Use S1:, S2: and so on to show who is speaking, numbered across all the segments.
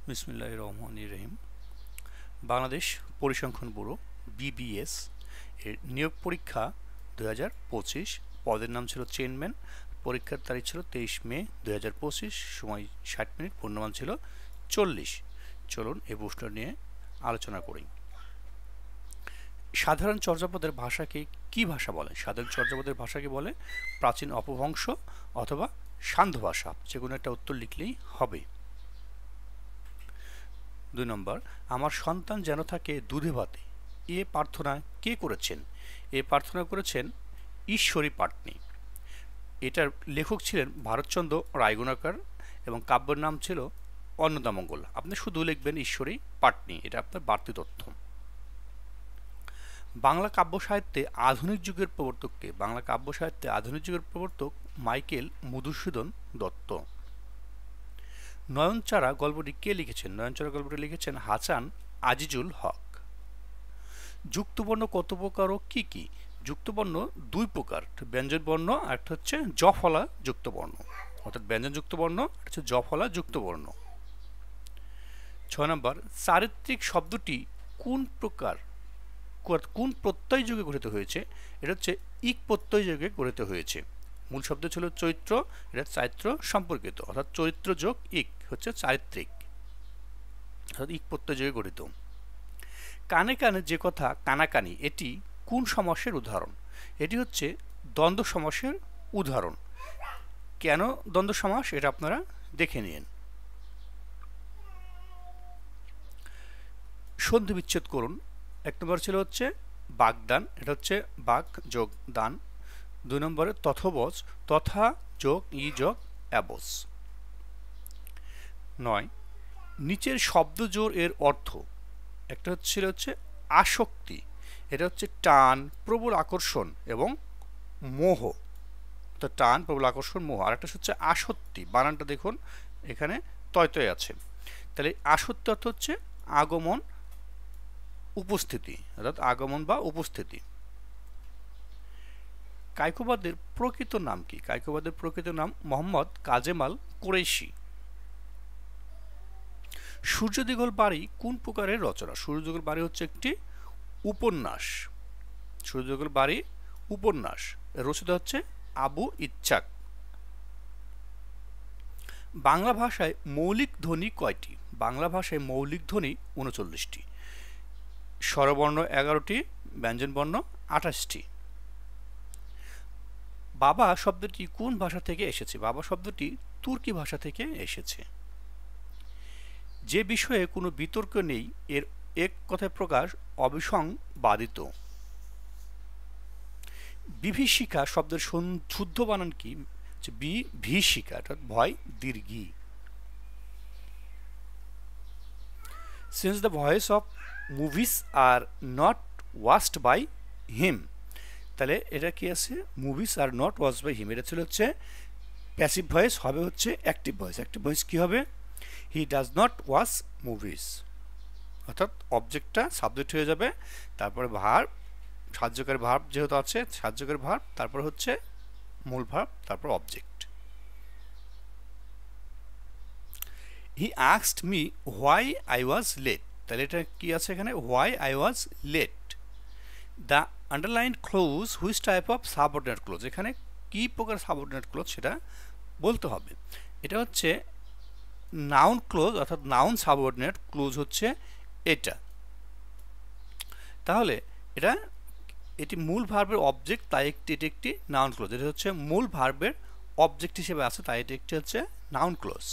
S1: বিসমিল্লাহির রহমানির রহিম। বাংলাদেশ পরিসংখ্যান ব্যুরো বিবিএস এর নিয়োগ পরীক্ষা 2025। পদের নাম ছিল চেইনম্যান। পরীক্ষার তারিখ ছিল 23 মে 2025, সময় 60 মিনিট, পূর্ণমান ছিল 40। চলুন এই প্রশ্ন নিয়ে আলোচনা করি। সাধারণ চর্যাপদের ভাষাকে কি ভাষা বলে? সাধারণ চর্যাপদের ভাষাকে বলে প্রাচীন অপভ্রংশ অথবা সান্ধ্য ভাষা। যে কোনো একটা উত্তর লিখলেই হবে। 2 নম্বর, আমার সন্তান যেন থাকে দুধে ভাতে, এ প্রার্থনা কে করেছেন? এ প্রার্থনা করেছেন ঈশ্বরী পাটনি। এটার লেখক ছিলেন ভারতচন্দ্র রায়গুণাকর এবং কাব্যের নাম ছিল অন্নদামঙ্গল। আপনি শুধু লিখবেন ঈশ্বরী পাটনি, এটা আপনার বাড়তি তথ্য। বাংলা কাব্য সাহিত্যে আধুনিক যুগের প্রবর্তক কে? বাংলা কাব্য সাহিত্যে আধুনিক যুগের প্রবর্তক মাইকেল মধুসূদন দত্ত। নয়নচারা গল্পটি কে লিখেছেন? নয়নচারা গল্পটি লিখেছেন হাসান আজিজুল হক। যুক্তবর্ণ কত প্রকার ও কি কি? যুক্তবর্ণ 2 প্রকার, ব্যঞ্জন বর্ণ আর একটা হচ্ছে জফলা যুক্তবর্ণ, অর্থাৎ ব্যঞ্জন যুক্তবর্ণ আর হচ্ছে জফলা যুক্তবর্ণ। 6 নম্বর, চারিত্রিক শব্দটি কোন প্রকার, কোন প্রত্যয় যুগে গঠিত হয়েছে? এটা হচ্ছে ইক প্রত্যয় যুগে গঠিত হয়েছে। মূল শব্দ ছিল চৈত্র, এটা চারিত্র সম্পর্কিত, অর্থাৎ চরিত্র যোগ ইক হচ্ছে চারিত্রিক, অর্থাৎ ইক প্রত্যয় যুগে গঠিত। কানে কানে যে কথা কানাকানি, এটি কোন সমাসের উদাহরণ? এটি হচ্ছে দ্বন্দ্ব সমাসের উদাহরণ। কেন দ্বন্দ্ব সমাস এটা আপনারা দেখে নিন। সন্ধি বিচ্ছেদ করুন। 1 নম্বর ছিল হচ্ছে বাগদান, এটা হচ্ছে বাগ যোগ দান। 2 নম্বরে তথবচ, তথা যোগ ই যোগ অ্যাবস। 9, নিচের শব্দজোড় এর অর্থ। একটা হচ্ছে আসক্তি, এটা হচ্ছে টান, প্রবল আকর্ষণ এবং মোহ। তো টান, প্রবল আকর্ষণ, মোহ। আর একটা হচ্ছে আসক্তি, বানানটা দেখুন এখানে তয় তয় আছে। তাহলে আসক্তি অর্থ হচ্ছে আগমন, উপস্থিতি, অর্থাৎ আগমন বা উপস্থিতি। কায়কোবাদের প্রকৃত নাম কি? কায়কোবাদের প্রকৃত নাম মোহাম্মদ কাজেমাল কুরেশি। সূর্যদিগল বাড়ি কোন প্রকারের রচনা? সূর্যদিগল বাড়ি হচ্ছে একটি উপন্যাস। সূর্যদিগল বাড়ি উপন্যাস, রচিত হচ্ছে আবু ইচ্ছাক। বাংলা ভাষায় মৌলিক ধ্বনি কয়টি? বাংলা ভাষায় মৌলিক ধ্বনি 39টি, স্বরবর্ণ 11টি, ব্যঞ্জনবর্ণ 28টি। বাবা শব্দটি কোন ভাষা থেকে এসেছে? বাবা শব্দটি তুর্কি ভাষা থেকে এসেছে। যে বিষয়ে কোনো বিতর্ক নেই, এর এক কথায় প্রকাশ অবিসংবাদিত। বিভীষিকা শব্দের শুদ্ধ বানান কি? বিভীষিকা, অর্থাৎ ভয় দীর্ঘী। Since the voice of movies are not watched by him. তাহলে এটা কি আছে? Movies are not watch by him, এটা ছিল হচ্ছে প্যাসিভ ভয়েস, হবে হচ্ছে অ্যাক্টিভ ভয়েস। অ্যাক্টিভ ভয়েস কি হবে? He does not watch movies, অর্থাৎ অবজেক্টটা সাবজেক্ট হয়ে যাবে, তারপরে ভার্ব, সাহায্যকারী ভার্ব যেহেতু আছে, সাহায্যকারী ভার্ব, তারপর হচ্ছে মূল ভার্ব, তারপর object. He asked me why I was late. তাহলে এটা কি আছে এখানে? Why I was late. The underline clause which type of subordinate clause. এখানে কি প্রকার সাবঅর্ডিনেট ক্লোজ সেটা বলতে হবে। এটা হচ্ছে নাউন ক্লোজ, অর্থাৎ নাউন সাবঅর্ডিনেট ক্লোজ হচ্ছে এটা। তাহলে এটি মূল ভার্বের অবজেক্ট, তাই এটি একটি নাউন ক্লোজ। এটা হচ্ছে মূল ভার্বের অবজেক্ট হিসেবে আছে, তাই এটি একটি হচ্ছে noun clause.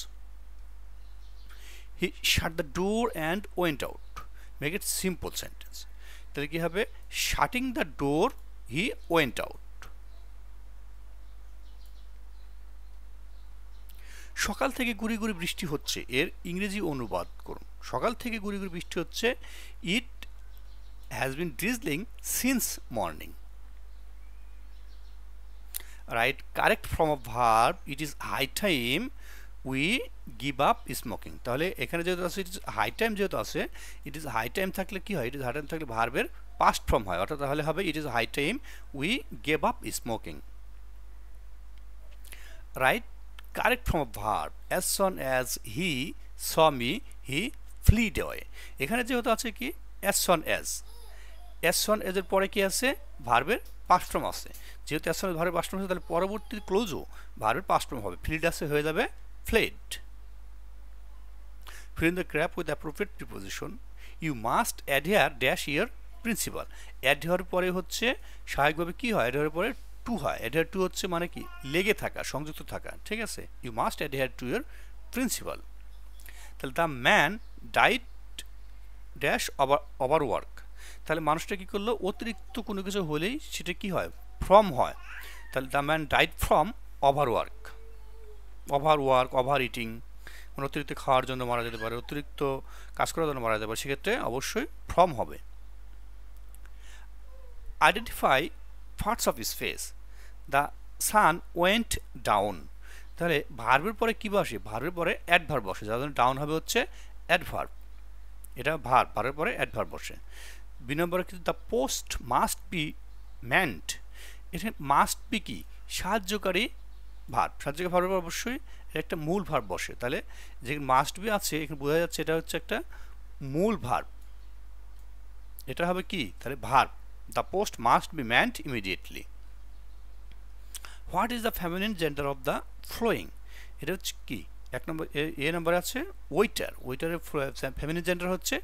S1: He shut the door and went out. Make it simple sentence. তাহলে কি হবে? Shirting the door, he went out. সকাল থেকে গুড়ি গুড়ি বৃষ্টি হচ্ছে, এর ইংরেজি অনুবাদ করুন। সকাল থেকে গুড়ি গুড়ি বৃষ্টি হচ্ছে, ইট has been drizzling since morning. Right, correct form of verb, it is high time we give up smoking. তাহলে এখানে যেহেতু আছে it is high time, যেহেতু আছে it is high time থাকলে কি হয়? it is high time থাকলে ভার্বের past form হয়, অর্থাৎ তাহলে হবে it is high time we gave up smoking. Right, correct form of verb, as soon as he saw me he fled away. এখানে যেহেতু আছে কি অ্যাজ সন অ্যাজ, অ্যাজ সন অ্যাজ এর পরে কি আছে ভার্বের পাস্ট ফর্ম আছে, যেহেতু অ্যাজ সন ভার্বের পাস্ট ফর্ম আছে তাহলে পরবর্তী ক্লোজও ভার্বের পাস্ট ফর্ম হবে, ফ্লিড আছে হয়ে যাবে fled. Fill in the gap with appropriate preposition. You must adhere dash your principle. Adhere পরে হচ্ছে স্বাভাবিকভাবে কি হয়, adhere পরে টু হয়, adhere টু হচ্ছে মানে কি লেগে থাকা, সংযুক্ত থাকা, ঠিক আছে। You must adhere to your principle. তাহলে the man died dash overwork, তাহলে মানুষটা কি করলো অতিরিক্ত কোনো কিছু হলেই সেটা কি হয় ফ্রম হয়, তাহলে the man died from overwork, over eating মানে অতিরিক্ত খাওয়ার জন্য মারা যেতে পারে, অতিরিক্ত কাজ করার জন্য মারা যেতে পারে, সেক্ষেত্রে অবশ্যই ফ্রম হবে। Identify parts of his face, the sun went down, তাহলে ভার্বের পরে কী বসে, ভার্বের পরে অ্যাডভার্ব বসে, যার জন্য ডাউন হবে হচ্ছে অ্যাডভার্ব, এটা ভার্বের পরে অ্যাডভার্ব বসে। বি নম্বরে কিন্তু দ্য পোস্ট মাস্ট বি ম্যান্ড, এখানে মাস্ট বি কি সাহায্যকারী ভার্ব, সাহায্যকারী ভার্বের অবশ্যই একটা মূল ভার্ব বসে, তাহলে যে মাস্ট বি আছে এখানে বোঝা যাচ্ছে এটা হচ্ছে একটা মূল ভার্ব, এটা হবে কি তাহলে verb. The post must be manned immediately. What is the feminine gender of the following, এটা হচ্ছে কি এক নম্বর এ নম্বরে আছে ওয়েটার, ওয়েটারের ফেমিনিন জেন্ডার হচ্ছে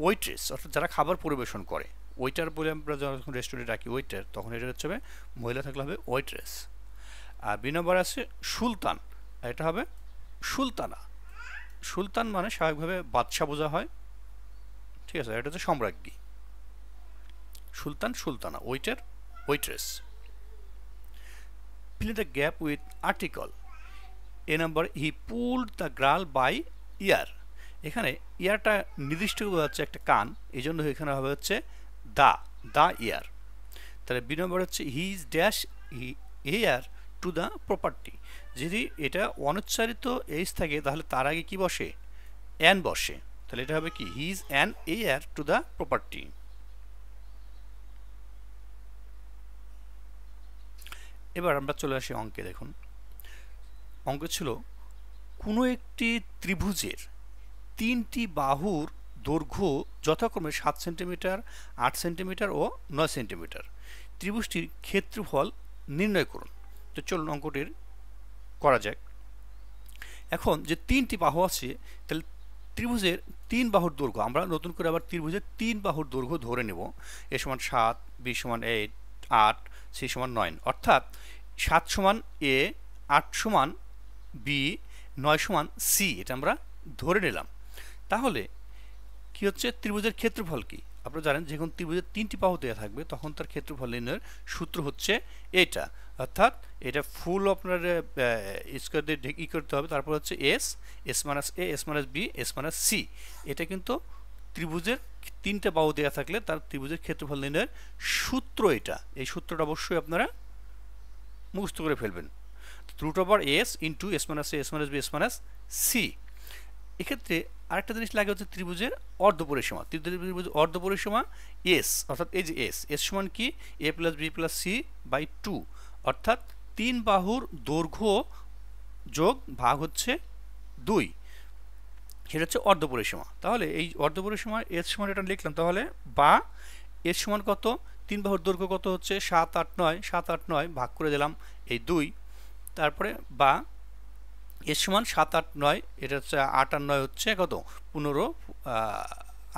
S1: ওয়েট্রেস, অর্থাৎ যারা খাবার পরিবেশন করে, ওয়েটার বলে আমরা যখন রেস্টুরেন্টে ডাকি ওয়েটার, তখন এটা হচ্ছে হবে মহিলা থাকলে হবে ওয়েট্রেস। আর বি নম্বর আছে সুলতান, এটা হবে সুলতানা, সুলতান মানে স্বাভাবিকভাবে বাদশা বোঝা হয়, ঠিক আছে, এটা হচ্ছে সম্রাজ্ঞী, সুলতান সুলতানা, waiter waitress. Fill the gap with article, এ নম্বর he pulled the girl by ear, এখানে ইয়ারটা নির্দিষ্ট বোঝা যাচ্ছে একটা কান, এই জন্য এখানে হবে হচ্ছে দা ইয়ার। তাহলে বি নম্বর হচ্ছে he is dash hair to the property, যদি এটা অনুচ্চারিত এইস থাকে তাহলে তার আগে কি বসে অ্যান বসে, তাহলে এটা হবে কি he is an hair to the property. এবার আমরা চলে আসি অঙ্কে। দেখুন অঙ্ক ছিল কোনো একটি ত্রিভুজের তিনটি বাহুর দৈর্ঘ্য যথাক্রমে 7 সেন্টিমিটার, 8 সেন্টিমিটার ও 9 সেন্টিমিটার, ত্রিভুজটির ক্ষেত্রফল নির্ণয় করুন। তো চলুন অঙ্কটির করা যাক। এখন যে তিনটি বাহু আছে তাহলে ত্রিভুজের তিন বাহুর দৈর্ঘ্য, আমরা নতুন করে আবার ত্রিভুজের তিন বাহুর দৈর্ঘ্য ধরে নেব, এ সমান 7, বি সমান 8, সি সমান 9, অর্থাৎ 7 সমান এ, 8 সমান বি, 9 সমান সি, এটা আমরা ধরে নিলাম। তাহলে কি হচ্ছে ত্রিভুজের ক্ষেত্রফল কি, আপনারা জানেন যখন ত্রিভুজের তিনটি বাহু দেওয়া থাকবে তখন তার ক্ষেত্রফল নির্ণয়ের সূত্র হচ্ছে এটা, অর্থাৎ এটা ফুল আপনার স্কোয়ার দিয়ে ই করতে হবে, তারপর হচ্ছে S minus A, S minus B, S minus C, এটা কিন্তু ত্রিভুজের তিনটে বাহু দেওয়া থাকলে তার ত্রিভুজের ক্ষেত্রফল নির্ণয়ের সূত্র এটা, এই সূত্রটা অবশ্যই আপনারা মুখস্থ করে ফেলবেন, root over S into S minus A, S minus B, S minus C. এক্ষেত্রে আরেকটা জিনিস লাগে হচ্ছে ত্রিভুজের অর্ধপরিসীমা, ত্রিভুজের অর্ধপরিসীমা এস, অর্থাৎ এই যে এস সমান কি A plus B plus C by 2, অর্থাৎ তিন বাহুর দৈর্ঘ্য যোগ ভাগ হচ্ছে 2, সেটা হচ্ছে অর্ধপরিসীমা। তাহলে এই অর্ধপরিসীমা এস সমান এটা লিখলাম, তাহলে বা এস সমান কত, তিন বাহুর দৈর্ঘ্য কত হচ্ছে 7, 8, 9, 7, 8, 9 ভাগ করে দিলাম এই 2, তারপরে বা এর সমান 7, 8, 9, এটা হচ্ছে 8 আর 9 হচ্ছে কত 15,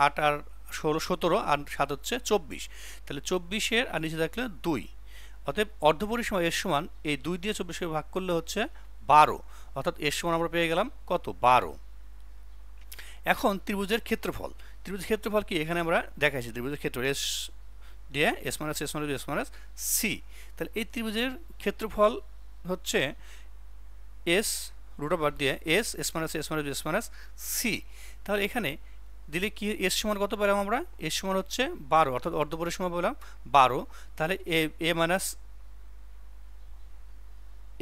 S1: 8 আর 16, 17 আর 7 হচ্ছে 24, তাহলে 24 আর নিচে থাকলে 2, অতএব অর্ধপরিসীমা এর সমান এই 2 দিয়ে 24 ভাগ করলে হচ্ছে 12, অর্থাৎ এর সমান আমরা পেয়ে গেলাম কত 12। এখন ত্রিভুজের ক্ষেত্রফল, ত্রিভুজের ক্ষেত্রফল কি এখানে আমরা দেখাইছি, ত্রিভুজের ক্ষেত্রফল এস দিয়ে s minus s minus s minus c, তাহলে এই ত্রিভুজের ক্ষেত্রফল হচ্ছে এস রুট ওভার দিয়ে s minus s minus s minus c, তাহলে এখানে দিলে কি এস সমান কত পেলাম আমরা, এস সমান হচ্ছে 12, অর্থাৎ অর্ধপরিসীমা পেলাম 12, তাহলে এ মাইনাস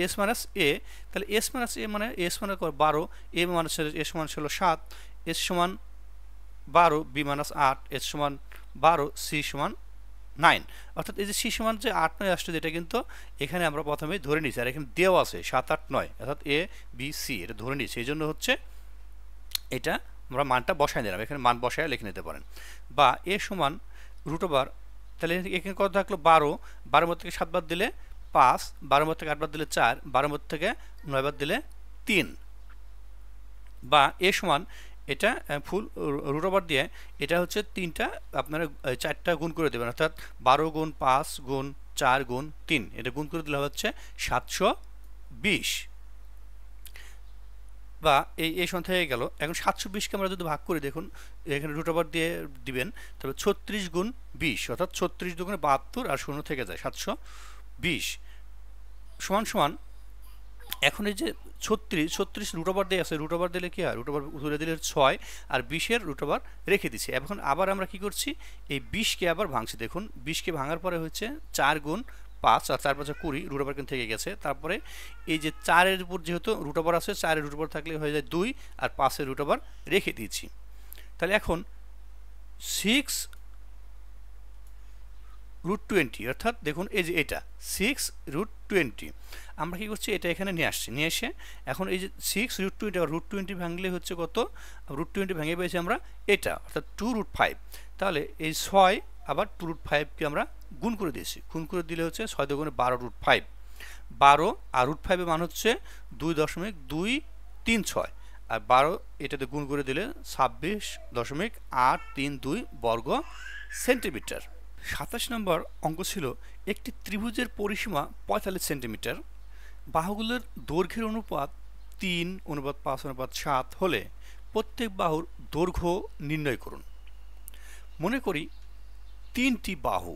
S1: এস মাইনাস এ, তাহলে এস মাইনাস এ মানে এস মানে 12, এ মাইনাস এস সমান ছিল 7, এস সমান 12, বি মাইনাস 8, এস সমান 12, সি সমান 9, অর্থাৎ এই যে সি সমান যে 8, 9 আসছে এটা কিন্তু এখানে আমরা প্রথমেই ধরে নিয়েছি, আর এখানে দেওয়া আছে 7, 8, 9, অর্থাৎ এ বি সি এটা ধরে নিয়েছি, এই জন্য হচ্ছে এটা আমরা মানটা বসায় দিলাম, এখানে মান বসায় লিখে নিতে পারেন। বা এ সমান রুট ওভার, তাহলে এখানে কত থাকলো 12, 12 মধ্যে থেকে 7 বাদ দিলে 5, 12 মধ্যে থেকে 8 বাদ দিলে 4, 12 মধ্যে থেকে 9 বাদ দিলে 3। বা এ সমান এটা ফুল রুট ওভার দিয়ে এটা হচ্ছে 3টা আপনারা 4টা গুণ করে দেবেন, অর্থাৎ 12 গুণ 5 গুণ 4 গুণ 3, এটা গুণ করে দিলে হচ্ছে 720। বা এই সংখ্যা হয়ে গেল। এখন 720কে আমরা যদি ভাগ করি, দেখুন এখানে রুট ওভার দিয়ে দিবেন, তবে 36 গুণ 20, অর্থাৎ 36 দুগুণে 72 আর 0 থেকে যায় 720 সমান সমান। এখন এই যে 36 রুট ওভার দিয়ে আছে, রুট ওভার দিলে কি হয়, রুট ওভার তুলে দিলে 6 আর 20-এর রুট ওভার রেখে দিচ্ছি। এখন আবার আমরা কি করছি, এই 20কে আবার ভাঙছি। দেখুন 20কে ভাঙার পরে হচ্ছে 4 গুণ 5 আর 4 5 20, রুট ওভার কিন্তু থেকে গেছে। তারপরে এই যে 4-এর উপর যেহেতু রুট ওভার আছে, 4-এর রুট ওভার থাকলে হয়ে যায় 2 আর 5-এর রুট ওভার রেখে দিয়েছি। তাহলে এখন 6 রুট 20, অর্থাৎ দেখুন এই যে এটা 6 রুট 20, আমরা কি করছি, এটা এখানে নিয়ে আসছি, নিয়ে এসে এখন এই যে 6 রুট 20 আর রুট 20 ভাঙলে হচ্ছে কত, রুট 20 ভেঙে পেয়েছি আমরা এটা, অর্থাৎ 2 রুট 5। তাহলে এই 6 আবার 2 রুট 5কে আমরা গুণ করে দিয়েছি, গুণ করে দিলে হচ্ছে 6 দুগুণে 12 রুট 5, 12 আর রুট 5 এর মান হচ্ছে 2.236, আর 12 এটাতে গুণ করে দিলে 26.832 বর্গ সেন্টিমিটার। 27 নম্বর অঙ্ক ছিল, একটি ত্রিভুজের পরিসীমা 45 সেন্টিমিটার, বাহুগুলোর দৈর্ঘ্যের অনুপাত 3:5:7 হলে প্রত্যেক বাহুর দৈর্ঘ্য নির্ণয় করুন। মনে করি 3টি বাহু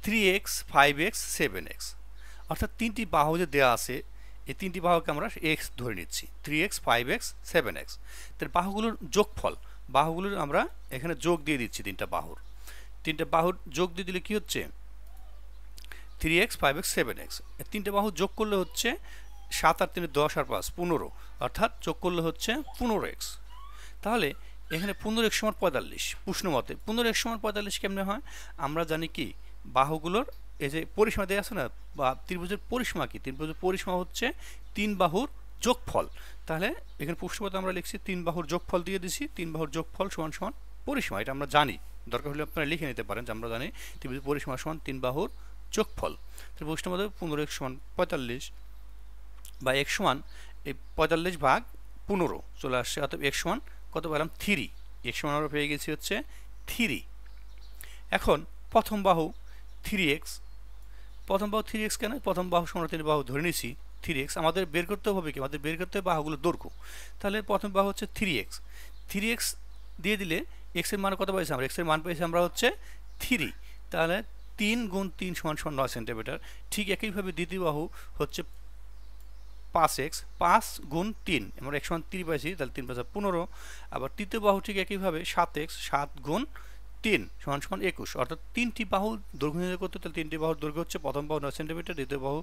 S1: 3x, 5x, 7x, অর্থাৎ 3টি বাহু যে দেওয়া আছে, এই 3টি বাহুকে আমরা x ধরে নিচ্ছি, 3x, 5x, 7x। তার বাহুগুলোর যোগফল, বাহুগুলোর আমরা এখানে যোগ দিয়ে দিচ্ছি, 3টা বাহুর যোগ দিয়ে দিলে কি হচ্ছে 3x, 5x, 7x। এই 3টে বাহু যোগ করলে হচ্ছে 7 আর 3 10 আর 5 15, অর্থাৎ যোগ করলে হচ্ছে 15x। তাহলে এখানে 15x সমান 45, প্রশ্ন মতে 15x সমান 45 কেমনে হয়, আমরা জানি কি বাহুগুলোর এই যে পরিসীমা দেওয়া আছে না, বা ত্রিভুজের পরিসীমা কি, ত্রিভুজের পরিসীমা হচ্ছে 3 বাহুর যোগফল। তাহলে এখানে প্রশ্নপত্রে আমরা লিখছি 3 বাহুর যোগফল দিয়ে দিছি, 3 বাহুর যোগফল সমান সমান পরিসীমা, এটা আমরা জানি, দরকার হলে আপনারা লিখে নিতে পারেন যে আমরা জানি ত্রিভুজের পরিসীমা সমান 3 বাহুর যোগফল। তাহলে প্রশ্নের মধ্যে 15x সমান 45, বা x সমান এই 45 ভাগ 15 চলে আসছে, অর্থাৎ x সমান কত পেলাম 3, x সমান আমরা পেয়ে গেছি হচ্ছে 3। এখন প্রথম বাহু 3x, প্রথম বাহু 3x কেন, প্রথম বাহু সমান 3 বাহু ধরে নিয়েছি 3x, আমাদের বের করতে হবে কি, আমাদের বের করতে হবে বাহুগুলোর দৈর্ঘ্য। তাহলে প্রথম বাহু হচ্ছে 3x দিয়ে দিলে x এর মান কত পাইছি আমরা, x এর মান পেয়েছি আমরা হচ্ছে 3, তাহলে 3 গুণ 3 সমান 9 সেন্টিমিটার। ঠিক একইভাবে দ্বিতীয় বাহু হচ্ছে 5x, 5 গুণ 3, আমরা x সমান 3 পাইছি, তাহলে 3 5 15। আবার তৃতীয় বাহু ঠিক একইভাবে 7x, 7 গুণ 3 সমান 21, অর্থাৎ 3টি বাহু দৈর্ঘ্য নির্ণয় করতে, তাহলে 3টি বাহুর দৈর্ঘ্য হচ্ছে প্রথম বাহু 9 সেন্টিমিটার, দ্বিতীয় বাহু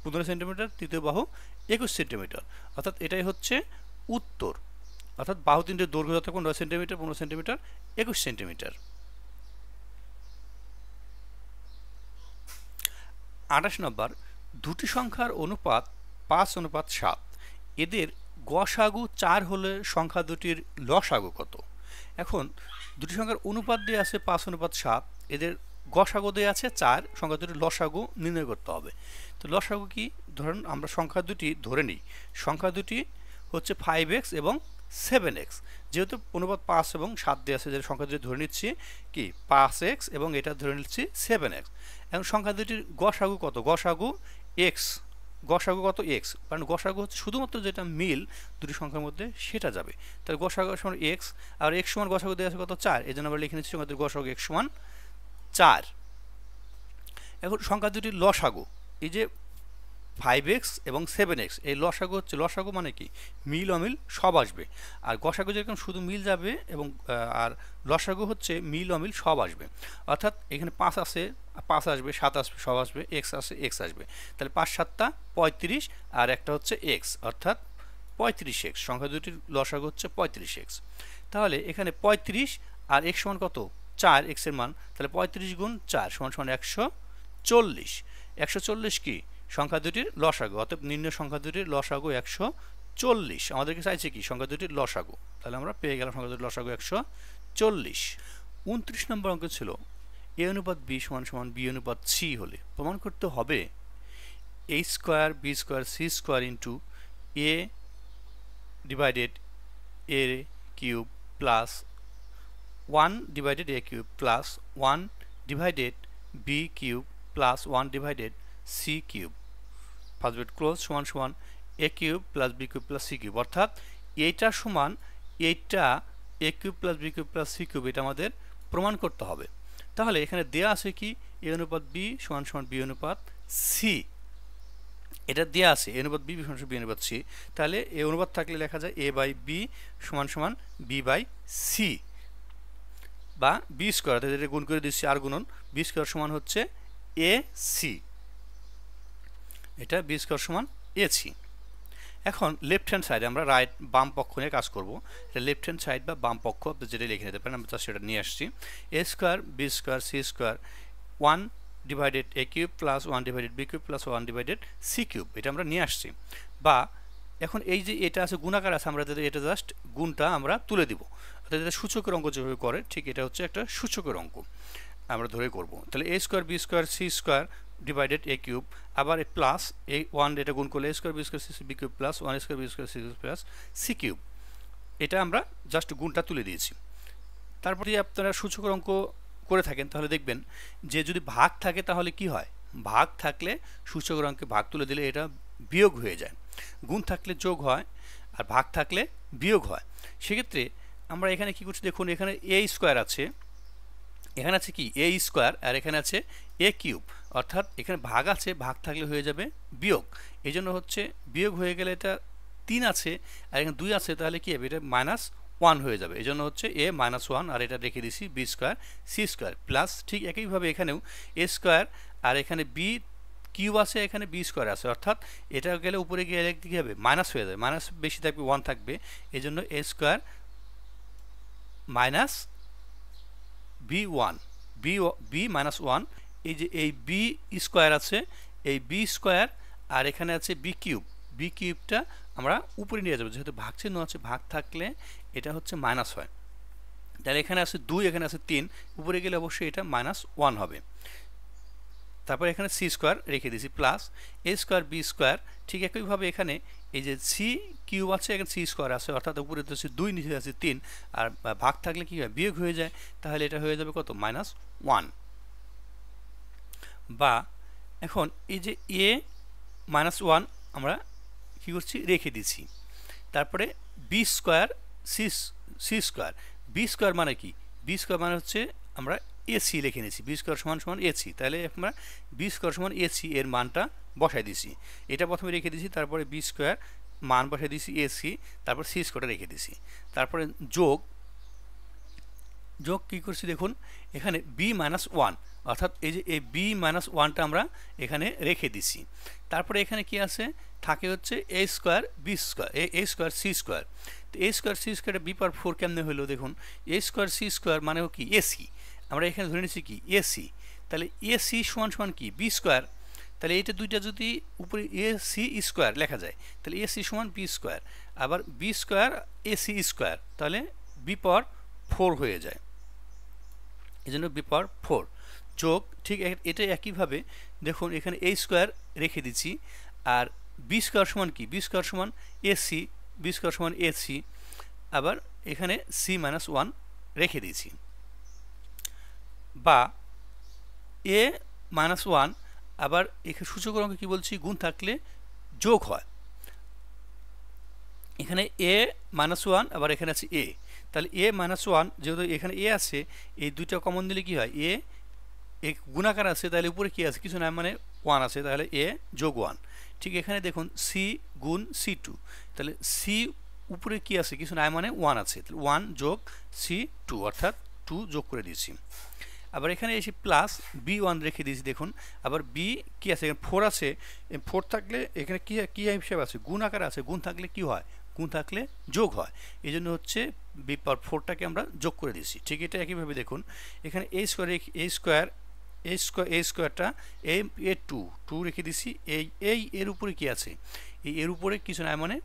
S1: 15 সেন্টিমিটার, তৃতীয় বাহু 21 সেন্টিমিটার, অর্থাৎ এটাই হচ্ছে উত্তর। অর্থাৎ বাহু 3টির দৈর্ঘ্য যথাক্রমে 9 সেন্টিমিটার, 15 সেন্টিমিটার, 21 সেন্টিমিটার। 28 নম্বর, দুটি সংখ্যার অনুপাত 5:7, এদের গসাগু 4 হলে সংখ্যা দুটির লসাগু কত। এখন দুটি সংখ্যার অনুপাত দিয়ে আছে 5:7, এদের গসাগু দিয়ে আছে 4, সংখ্যা দুটির লসাগু নির্ণয় করতে হবে। তো লসাগু কি, ধরুন আমরা সংখ্যা দুটি ধরে নিই, সংখ্যা দুটি হচ্ছে 5x এবং 7x, যেহেতু অনুপাত 5 এবং 7 দিয়ে আছে, যে সংখ্যা দুটি ধরে নিচ্ছি কি 5x এবং এটা ধরে নিচ্ছি 7x। এখন সংখ্যা দুটির গসাগু কত, গসাগু x, গসাগু কত x, কারণ গসাগু হচ্ছে শুধুমাত্র যেটা মিল দুটি সংখ্যার মধ্যে সেটা যাবে। তাহলে গসাগু সমান x, আর x সমান গসাগু দেওয়া আছে কত 4, এই জন্য আমরা লিখে নিচ্ছি সংখ্যা দুটির গসাগু x সমান 4। এখন সংখ্যা দুটির লসাগু, এই যে 5x এবং 7x, এই লসাগু হচ্ছে, লসাগু মানে কি মিল অমিল সব আসবে, আর গসাগু যেরকম শুধু মিল যাবে, এবং আর লসাগু হচ্ছে মিল অমিল সব আসবে। অর্থাৎ এখানে 5 আছে, 5 আসবে, 7 আসবে, সব আসবে, x আছে, x আসবে। তাহলে 5 7 35, আর একটা হচ্ছে x, অর্থাৎ 35x, সংখ্যা দুটির লসাগু হচ্ছে 35x। তাহলে এখানে 35 আর x সমান কত 4, x এর মান, তাহলে 35 গুণ 4 সমান 140। 140 কি সংখ্যা দুটির লসাগু, অতএব নিম্ন সংখ্যা দুটির লসাগু 140। 140 আমাদেরকে চাইছে কি সংখ্যা দুটির লসাগু, তাহলে আমরা পেয়ে গেলাম সংখ্যা দুটির লসাগু 140। 29 নম্বর অঙ্ক ছিল a অনুপাত b সমান সমান b অনুপাত c হলে প্রমাণ করতে হবে a square b square c square into a divided a cube plus 1 divided a cube plus 1 divided b cube plus 1 divided c cube first bracket close সমান সমান a cube plus b cube plus c cube, অর্থাৎ এইটা সমান এইটা a cube plus b cube plus c cube, এটা আমাদের প্রমাণ করতে হবে। তাহলে এখানে দেয়া আছে কি a অনুপাত b সমান সমান b অনুপাত c, এটা দেয়া আছে a অনুপাত b সমান সমান b অনুপাত c, তাহলে a অনুপাত থাকলে লেখা যায় a বাই b সমান সমান b বাই c বা b স্কয়ার, এটা গুণ করে দিচ্ছি আর গুণন b স্কয়ার সমান হচ্ছে ac, এটা b স্কয়ার সমান ac। এখন লেফট হ্যান্ড সাইডে আমরা বাম পক্ষ নিয়ে কাজ করব, এটা লেফট হ্যান্ড সাইড বা বাম পক্ষ আপনি যেটা লিখে নিতে পারেন, আমি তো সেটা নিয়ে আসছি। a square b square c square 1 divided a cube plus 1 divided b cube plus 1 divided c cube, এটা আমরা নিয়ে আসছি। বা এখন এই যে এটা আছে গুণাকার আছে, আমরা এটা জাস্ট গুণটা আমরা তুলে দিব, অর্থাৎ এটা সূচকের অঙ্ক যেভাবে করে ঠিক এটা হচ্ছে একটা সূচকের অঙ্ক আমরা ধরে করব। তাহলে a square b square c square divided a cube, আবার প্লাস এই 1 এটা গুণ করলে a square b square c b cube plus 1 square b square c plus c cube, এটা আমরা জাস্ট গুণটা তুলে দিয়েছি। তারপর যদি আপনারা সূচকের অঙ্ক করে থাকেন তাহলে দেখবেন যে যদি ভাগ থাকে তাহলে কি হয়, ভাগ থাকলে সূচকের অঙ্কে ভাগ তুলে দিলে এটা বিয়োগ হয়ে যায়, গুণ থাকলে যোগ হয় আর ভাগ থাকলে বিয়োগ হয়। সেক্ষেত্রে আমরা এখানে কি করছি দেখুন, এখানে a স্কয়ার আছে, এখানে আছে কি a স্কয়ার আর এখানে আছে a কিউব, অর্থাৎ এখানে ভাগ আছে, ভাগ থাকলে হয়ে যাবে বিয়োগ, এই জন্য হচ্ছে বিয়োগ হয়ে গেলে এটা 3 আছে আর এখানে 2 আছে, তাহলে কি হবে এটা -1 হয়ে যাবে, এই জন্য হচ্ছে a -1 আর এটা রেখে দিছি b square c square plus ঠিক একইভাবে এখানেও a স্কয়ার আর এখানে b কিউব আছে, এখানে b স্কয়ার আছে, অর্থাৎ এটা গেলে উপরে গিয়ে কি হবে মাইনাস হয়ে যাবে, মাইনাস বেশি থাকবে 1 থাকবে, এই জন্য a square minus b1 b minus 1, এই যে এই b স্কয়ার আছে, এই b স্কয়ার আর এখানে আছে b কিউবটা আমরা উপরে নিয়ে যাব, যেহেতু ভাগ চিহ্ন আছে, ভাগ থাকলে এটা হচ্ছে মাইনাস হয়, তাহলে এখানে আছে 2 এখানে আছে 3, উপরে গেলে অবশ্যই এটা -1 হবে। তারপর এখানে c স্কয়ার রেখে দিয়েছি plus a square b square, ঠিক একইভাবে এখানে এই যে c কিউব আছে, এখানে c স্কয়ার আছে, অর্থাৎ উপরে তো আছে 2 নিচে আছে 3 আর ভাগ থাকলে কি হয় বিয়োগ হয়ে যায়, তাহলে এটা হয়ে যাবে কত -1। বা এখন এই যে a -1 আমরা কি করছি রেখে দিচ্ছি, তারপরে b square c square, b square মানে কি, b স্কয়ার মানে হচ্ছে আমরা ac লিখে নিয়েছি, b স্কয়ার সমান সমান ac, তাহলে আমরা b স্কয়ার সমান ac এর মানটা বসাই দিয়েছি, এটা প্রথমে রেখে দিয়েছি, তারপরে b স্কয়ার মান বসাই দিয়েছি ac, তারপর c স্কয়ারটা রেখে দিয়েছি, তারপরে যোগ কি করছি দেখুন এখানে b -1, অর্থাৎ এই যে এই b -1টা আমরা এখানে রেখে দিছি, তারপরে এখানে কি আছে থাকে হচ্ছে a square b square a square c square, তো a square c square b পাওয়ার 4 কেমনে হলো দেখুন, a স্কয়ার c স্কয়ার মানে কি ac, আমরা এখানে ধরে নিচ্ছি কি ac, তাহলে ac সমান সমান কি b স্কয়ার, তাহলে এটা দুইটা যদি উপরে ac স্কয়ার লেখা যায় তাহলে ac সমান b স্কয়ার, আবার b স্কয়ার ac স্কয়ার, তাহলে b পাওয়ার 4 হয়ে যায়, এজন্য b পাওয়ার 4 যোগ ঠিক এটা একইভাবে দেখুন এখানে a স্কয়ার রেখে দিচ্ছি আর b স্কয়ার সমান কি, b স্কয়ার সমান ac, b স্কয়ার সমান ac, আবার এখানে c -1 রেখে দিয়েছি, বা a -1 আবার এখানে সূচকের অঙ্কে কি বলছি গুণ থাকলে যোগ হয়, এখানে a -1 আবার এখানে আছে a, তাহলে a -1 যেহেতু এখানে a আছে, এই দুইটা কমন দিলে কি হয় a গুণাকার আছে, তাহলে উপরে কি আছে কিছু না মানে 1 আছে, তাহলে a যোগ 1, ঠিক এখানে দেখুন c গুণ c2, তাহলে c উপরে কি আছে কিছু না মানে 1 আছে, তাহলে 1 যোগ c2 অর্থাৎ 2 যোগ করে দিয়েছি, আবার এখানে এসে প্লাস b1 রেখে দিয়েছি দেখুন, আবার b কি আছে এখানে 4 আছে, 4 থাকলে এখানে কি হিসাব আছে গুণ আকার আছে, গুণ থাকলে কি হয় গুণ থাকলে যোগ হয়, এই জন্য হচ্ছে b পাওয়ার 4টাকে আমরা যোগ করে দিয়েছি, ঠিক এটা একইভাবে দেখুন এখানে a স্কয়ারটা a2 রেখে দিছি, এই এর উপরে কি আছে, এই এর উপরে কিছু না মানে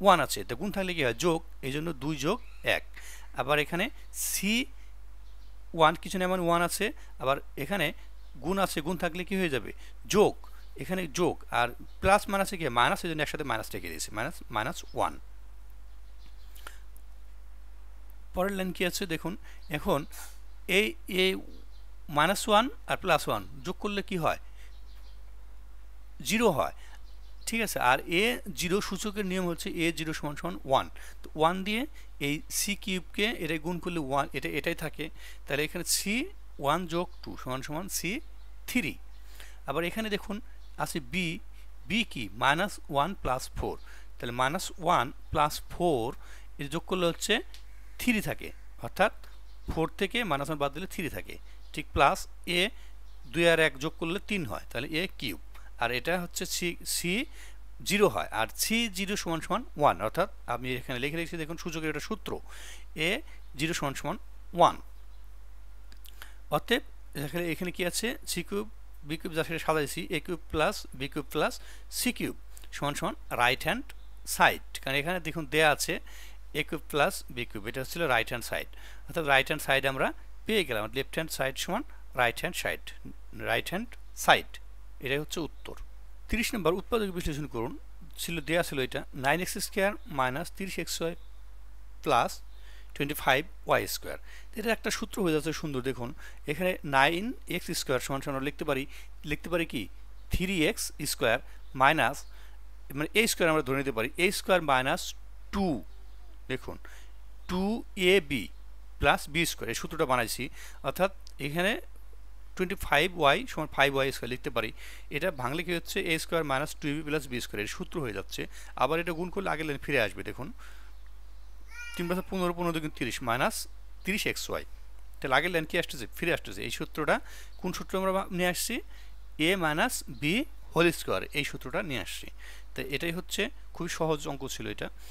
S1: 1 আছে, তো গুণ থাকলে কি হয় যোগ, এই জন্য 2 যোগ 1। আবার এখানে C1 কিছু না মানে 1 আছে, আবার এখানে গুণ আছে, গুণ থাকলে কি হয়ে যাবে যোগ, এখানে যোগ, আর প্লাস মান আছে কি মাইনাস, এই জন্য একসাথে মাইনাস রেখে দিয়েছি, -1। পরের লাইন কি আছে দেখুন, এখন এই -1 আর +1 যোগ করলে কি হয় 0 হয়, ঠিক আছে। আর A0 সূচকের নিয়ম হচ্ছে A0 = 1, তো 1 দিয়ে এই সি কিউবকে এটা গুণ করলে 1 এটাই থাকে, তাহলে এখানে C1 + 2 = C3। আবার এখানে দেখুন আছে বি কি -1 + 4, তাহলে -1 + 4 এর যোগ করলে হচ্ছে 3 থাকে, অর্থাৎ 4 থেকে -1 বাদ দিলে 3 থাকে, ঠিক। প্লাস এ 2 আর 1 যোগ করলে 3 হয়, তাহলে A3। আর এটা হচ্ছে C0 হয়, আর C0 = 1, অর্থাৎ আমি এখানে লিখে রেখেছি দেখুন সূচকের এটা সূত্র A0 = 1। অতএব এখানে কি আছে C³ B³ যার সাথে সাজাইছি A³ + B³ + C³ = right hand side, কারণ এখানে দেখুন দেয়া আছে A³ + B³, এটা হচ্ছিল রাইট হ্যান্ড সাইড, অর্থাৎ রাইট হ্যান্ড সাইড আমরা পেয়ে গেলাম। Left hand side = right hand side, এটাই হচ্ছে উত্তর। 30 নম্বর উৎপাদক বিশ্লেষণ করুন, দেয়া ছিল এটা 9x² - 30xy + 25y²। এটা একটা সূত্র হয়ে যাচ্ছে সুন্দর, দেখুন এখানে 9x² আমরা লিখতে পারি কি 3x² মাইনাস, মানে a² আমরা ধরে নিতে পারি a² - 2, দেখুন 2ab + b² এই সূত্রটা বানাইছি, অর্থাৎ এখানে 25y = 5y² লিখতে পারি। এটা ভাঙলে কি হচ্ছে a² - 2ab + b² এর সূত্র হয়ে যাচ্ছে। আবার এটা গুণ করলে আগের লাইন ফিরে আসবে, দেখুন 3 + 15 15 × 30 - 30xy, তাহলে আগের লাইন কি আসতেছে ফিরে আসতেছে। এই সূত্রটা কোন সূত্র আমরা নিয়ে আসছি a - b² এই সূত্রটা নিয়ে আসছি। তো এটাই হচ্ছে খুবই সহজ অঙ্ক ছিল এটা।